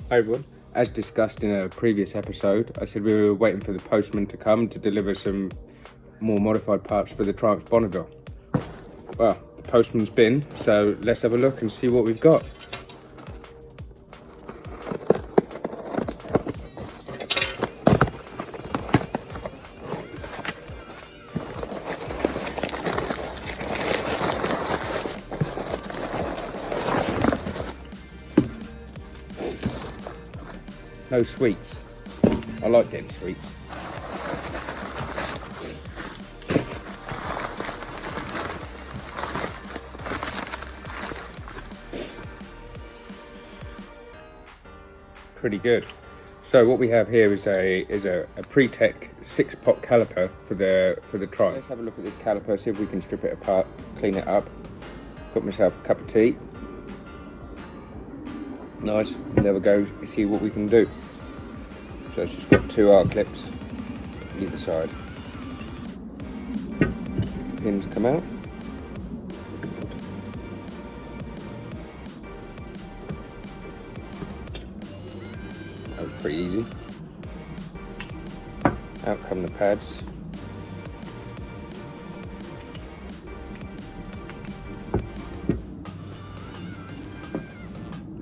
Hi everyone. As discussed in a previous episode, I said we were waiting for the postman to come to deliver some more modified parts for the Triumph Bonneville. Well, the postman's been, so let's have a look and see what we've got. No sweets. I like getting sweets. Pretty good. So what we have here is a Pretech 6-pot caliper for the Triumph. Let's have a look at this caliper, see if we can strip it apart, clean it up. Got myself a cup of tea. Nice, and there we go, see what we can do. So it's just got 2 arc clips either side. Pins come out. That was pretty easy. Out come the pads.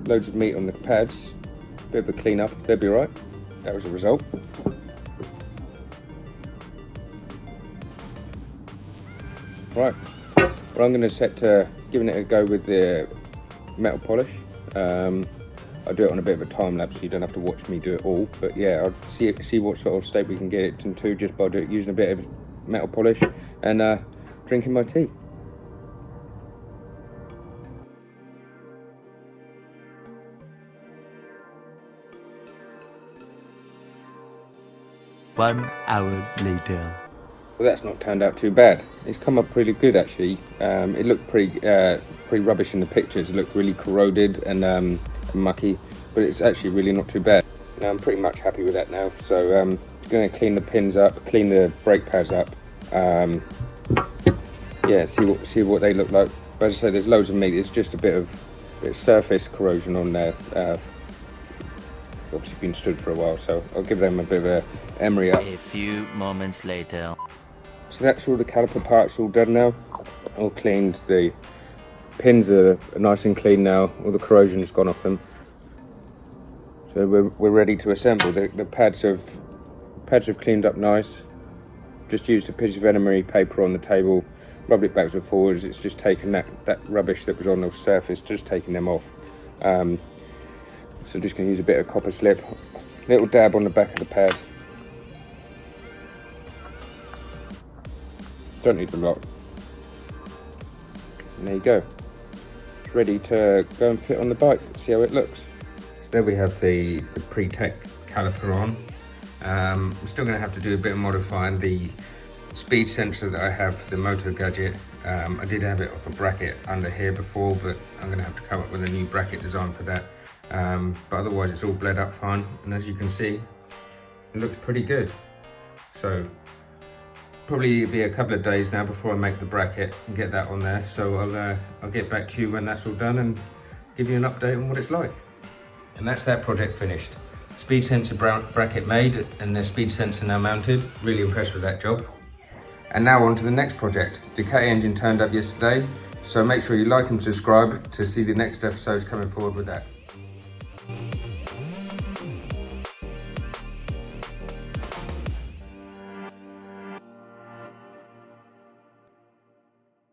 Loads of meat on the pads, bit of a clean up, they'll be right. That was the result. Right, well I'm going to set to giving it a go with the metal polish. I'll do it on a bit of a time lapse so you don't have to watch me do it all, but yeah, I'll see what sort of state we can get it into just by using a bit of metal polish and drinking my tea. One hour later. Well, that's not turned out too bad. It's come up pretty good actually. It looked pretty rubbish in the pictures. It looked really corroded and mucky, but it's actually really not too bad. Now I'm pretty much happy with that now. So I'm going to clean the pins up, clean the brake pads up. Yeah, see what they look like. But as I say, there's loads of meat. It's just a bit of surface corrosion on there. Obviously been stood for a while, so I'll give them a bit of a emery up. A few moments later. So that's all the caliper parts all done now, all cleaned. The pins are nice and clean now, all the corrosion has gone off them. So we're ready to assemble. The pads have cleaned up nice. Just used a piece of emery paper on the table, rubbed it backwards and forwards. It's just taken that rubbish that was on the surface, just taking them off. So just going to use a bit of copper slip, little dab on the back of the pad. Don't need a lot. And there you go. It's ready to go and fit on the bike, see how it looks. So there we have the Pretech caliper on. I'm still going to have to do a bit of modifying. The speed sensor that I have for the motor gadget, I did have it off a bracket under here before, but I'm going to have to come up with a new bracket design for that. But otherwise it's all bled up fine, and as you can see it looks pretty good. So probably it'll be a couple of days now before I make the bracket and get that on there, so I'll get back to you when that's all done and give you an update on what it's like. And that's that project finished. Speed sensor bracket made and the speed sensor now mounted. Really impressed with that job. And now on to the next project. Ducati engine turned up yesterday, so make sure you like and subscribe to see the next episodes coming forward with that.